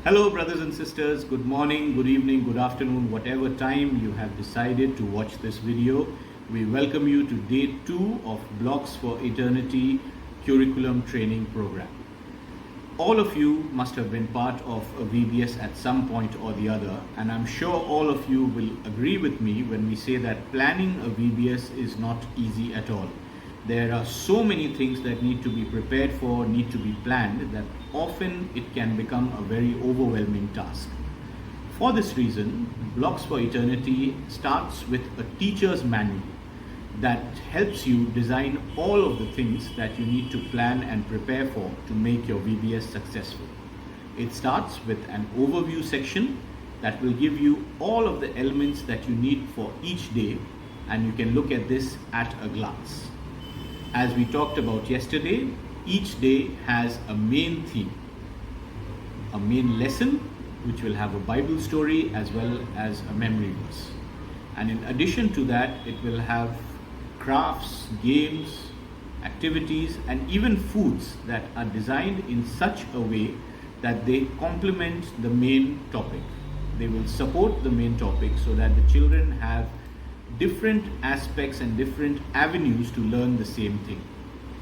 Hello, brothers and sisters. Good morning, good evening, good afternoon, whatever time you have decided to watch this video. We welcome you to day 2 of Blocks for Eternity curriculum training program. All of you must have been part of a VBS at some point or the other, and I'm sure all of you will agree with me when we say that planning a VBS is not easy at all. There are so many things that need to be prepared for, need to be planned, that often it can become a very overwhelming task. For this reason, Blocks for Eternity starts with a teacher's manual that helps you design all of the things that you need to plan and prepare for to make your VBS successful. It starts with an overview section that will give you all of the elements that you need for each day, and you can look at this at a glance. As we talked about yesterday, each day has a main theme, a main lesson, which will have a Bible story as well as a memory verse. And in addition to that, it will have crafts, games, activities, and even foods that are designed in such a way that they complement the main topic. They will support the main topic so that the children have different aspects and different avenues to learn the same thing.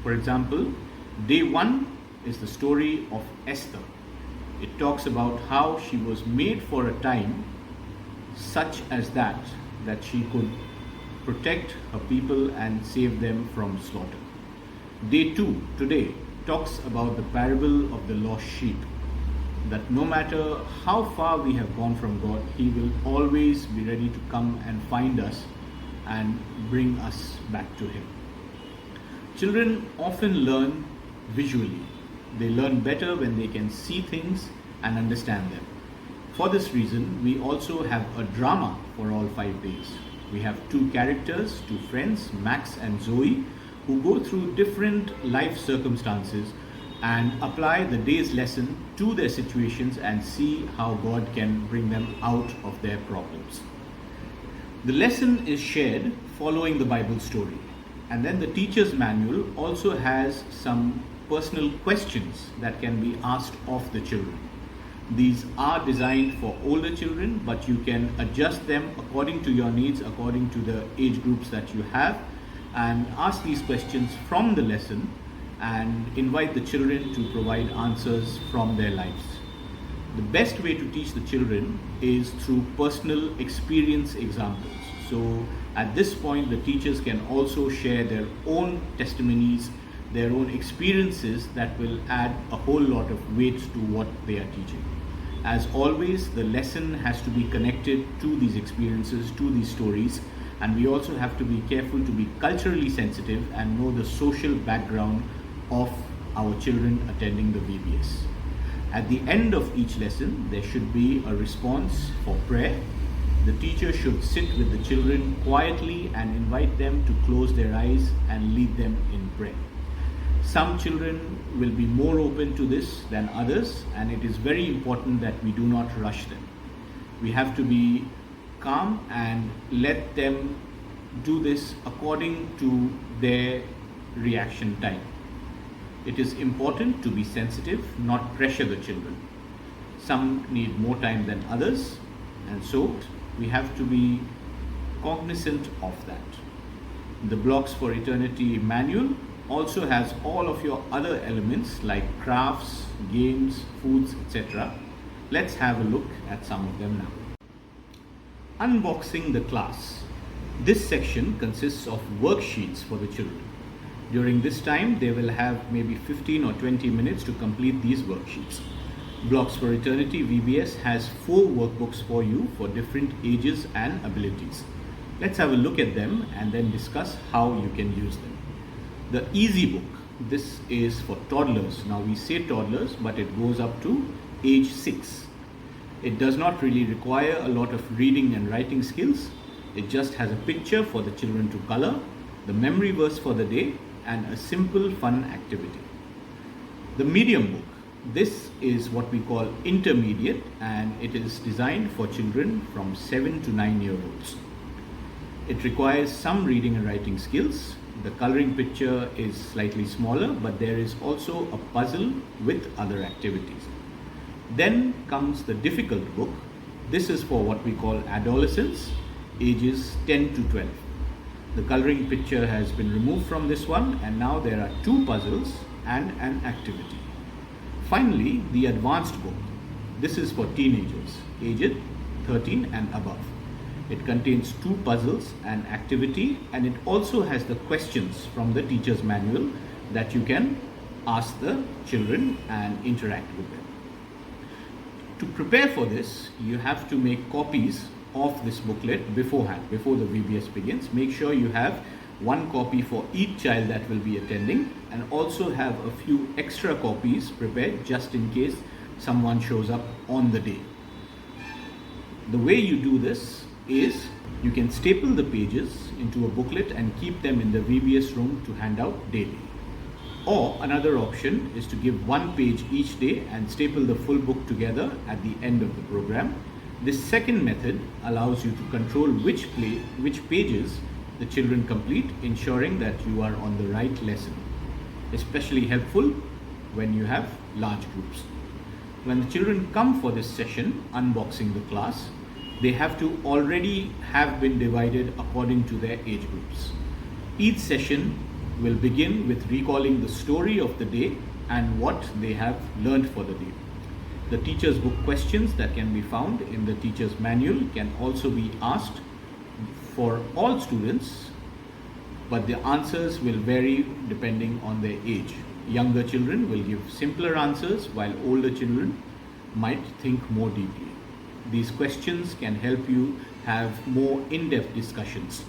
For example, day 1 is the story of Esther. It talks about how she was made for a time such as that she could protect her people and save them from slaughter. Day 2, today, talks about the parable of the lost sheep. That no matter how far we have gone from God, He will always be ready to come and find us and bring us back to Him. Children often learn visually. They learn better when they can see things and understand them. For this reason, we also have a drama for all 5 days. We have 2 characters, 2 friends, Max and Zoe, who go through different life circumstances and apply the day's lesson to their situations and see how God can bring them out of their problems. The lesson is shared following the Bible story, and then the teacher's manual also has some personal questions that can be asked of the children. These are designed for older children, but you can adjust them according to your needs, according to the age groups that you have, and ask these questions from the lesson and invite the children to provide answers from their lives. The best way to teach the children is through personal experience examples. So at this point, the teachers can also share their own testimonies, their own experiences that will add a whole lot of weight to what they are teaching. As always, the lesson has to be connected to these experiences, to these stories, and we also have to be careful to be culturally sensitive and know the social background of our children attending the VBS. At the end of each lesson, there should be a response for prayer. The teacher should sit with the children quietly and invite them to close their eyes and lead them in prayer. Some children will be more open to this than others, and it is very important that we do not rush them. We have to be calm and let them do this according to their reaction time. It is important to be sensitive, not pressure the children. Some need more time than others, and so we have to be cognizant of that. The Blocks for Eternity manual also has all of your other elements like crafts, games, foods, etc. Let's have a look at some of them now. Unboxing the class. This section consists of worksheets for the children. During this time, they will have maybe 15 or 20 minutes to complete these worksheets. Blocks for Eternity VBS has 4 workbooks for you for different ages and abilities. Let's have a look at them and then discuss how you can use them. The Easy Book. This is for toddlers. Now we say toddlers, but it goes up to age 6. It does not really require a lot of reading and writing skills. It just has a picture for the children to color, the memory verse for the day, and a simple fun activity. The Medium Book. This is what we call intermediate, and it is designed for children from 7 to 9-year-olds. It requires some reading and writing skills. The coloring picture is slightly smaller, but there is also a puzzle with other activities. Then comes the difficult book. This is for what we call adolescents, ages 10 to 12. The coloring picture has been removed from this one, and now there are 2 puzzles and an activity. Finally, the advanced book. This is for teenagers, aged 13 and above. It contains 2 puzzles and activity, and it also has the questions from the teacher's manual that you can ask the children and interact with them. To prepare for this, you have to make copies of this booklet beforehand, before the VBS begins. Make sure you have 1 copy for each child that will be attending, and also have a few extra copies prepared just in case someone shows up on the day. The way you do this is you can staple the pages into a booklet and keep them in the VBS room to hand out daily. Or another option is to give 1 page each day and staple the full book together at the end of the program. This second method allows you to control which pages the children complete, ensuring that you are on the right lesson. Especially helpful when you have large groups. When the children come for this session, unboxing the class, they have to already have been divided according to their age groups. Each session will begin with recalling the story of the day and what they have learned for the day. The teacher's book questions that can be found in the teacher's manual can also be asked for all students, but the answers will vary depending on their age. Younger children will give simpler answers, while older children might think more deeply. These questions can help you have more in-depth discussions.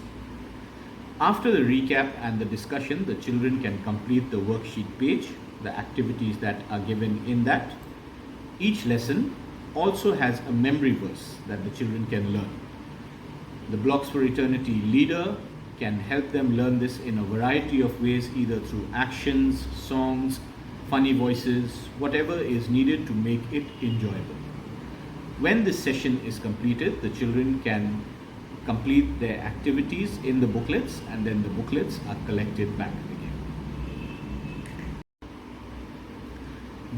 After the recap and the discussion, the children can complete the worksheet page, the activities that are given in that. Each lesson also has a memory verse that the children can learn. The Blocks for Eternity leader can help them learn this in a variety of ways, either through actions, songs, funny voices, whatever is needed to make it enjoyable. When this session is completed, the children can complete their activities in the booklets, and then the booklets are collected back again.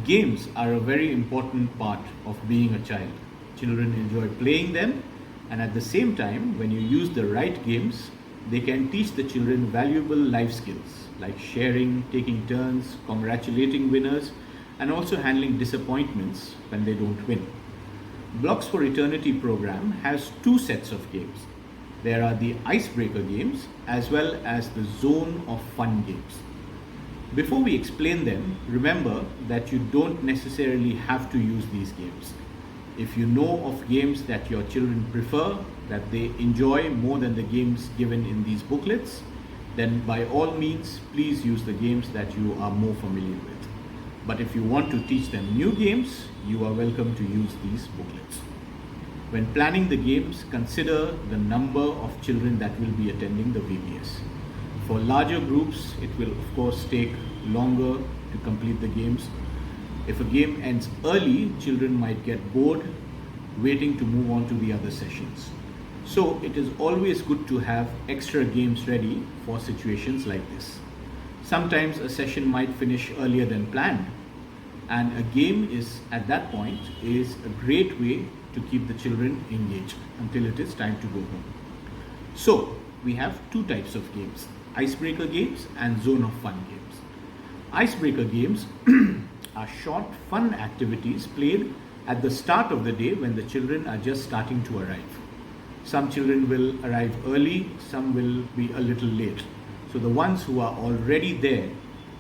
Games are a very important part of being a child. Children enjoy playing them, and at the same time, when you use the right games, they can teach the children valuable life skills like sharing, taking turns, congratulating winners, and also handling disappointments when they don't win. Blocks for Eternity program has 2 sets of games. There are the icebreaker games as well as the zone of fun games. Before we explain them, remember that you don't necessarily have to use these games. If you know of games that your children prefer, that they enjoy more than the games given in these booklets, then by all means, please use the games that you are more familiar with. But if you want to teach them new games, you are welcome to use these booklets. When planning the games, consider the number of children that will be attending the VBS. For larger groups, it will of course take longer to complete the games. If a game ends early, children might get bored waiting to move on to the other sessions. So it is always good to have extra games ready for situations like this. Sometimes a session might finish earlier than planned, and a game is at that point is a great way to keep the children engaged until it is time to go home. So we have 2 types of games: icebreaker games and zone of fun games. Icebreaker games are short, fun activities played at the start of the day when the children are just starting to arrive. Some children will arrive early, some will be a little late. So the ones who are already there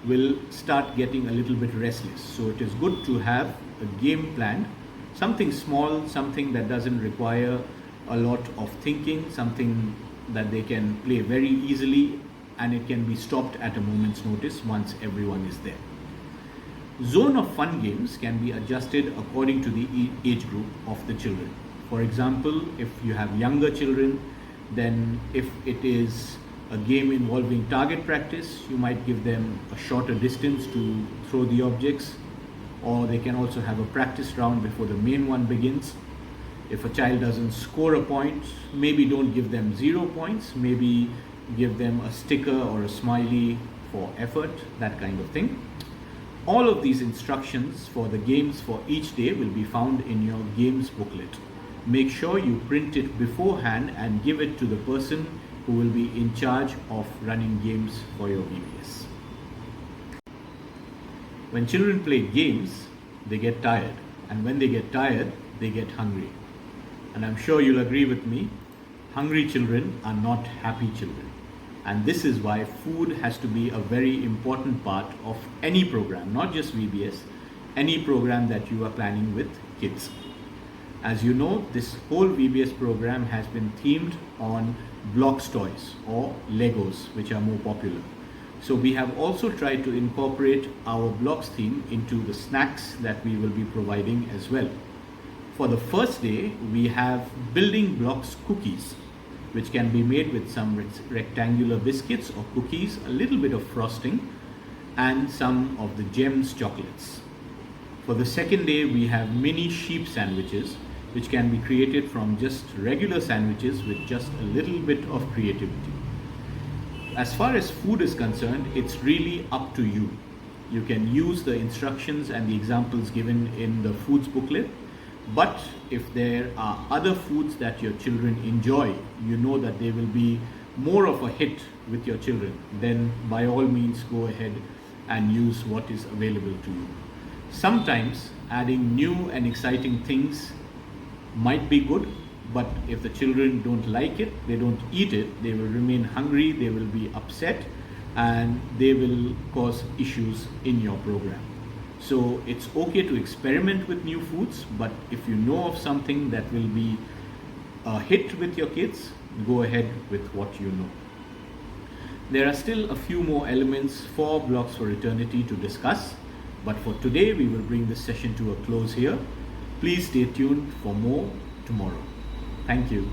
will start getting a little bit restless. So it is good to have a game planned, something small, something that doesn't require a lot of thinking, something that they can play very easily, and it can be stopped at a moment's notice once everyone is there. Zone of fun games can be adjusted according to the age group of the children. For example, if you have younger children, then if it is a game involving target practice, you might give them a shorter distance to throw the objects, or they can also have a practice round before the main one begins. If a child doesn't score a point, maybe don't give them 0 points, maybe give them a sticker or a smiley for effort, that kind of thing. All of these instructions for the games for each day will be found in your games booklet. Make sure you print it beforehand and give it to the person who will be in charge of running games for your VBS. When children play games, they get tired, and when they get tired, they get hungry. And I'm sure you'll agree with me, hungry children are not happy children. And this is why food has to be a very important part of any program, not just VBS, any program that you are planning with kids. As you know, this whole VBS program has been themed on Blocks toys or Legos, which are more popular. So we have also tried to incorporate our Blocks theme into the snacks that we will be providing as well. For the first day, we have building blocks cookies, which can be made with some rectangular biscuits or cookies, a little bit of frosting, and some of the Gems chocolates. For the second day, we have mini sheep sandwiches, which can be created from just regular sandwiches with just a little bit of creativity. As far as food is concerned, it's really up to you. You can use the instructions and the examples given in the foods booklet, but if there are other foods that your children enjoy, you know that they will be more of a hit with your children, then by all means go ahead and use what is available to you. Sometimes adding new and exciting things might be good, but if the children don't like it, they don't eat it, they will remain hungry, they will be upset, and they will cause issues in your program. So it's okay to experiment with new foods, but if you know of something that will be a hit with your kids, go ahead with what you know. There are still a few more elements for Blocks for Eternity to discuss, but for today we will bring this session to a close here. Please stay tuned for more tomorrow. Thank you.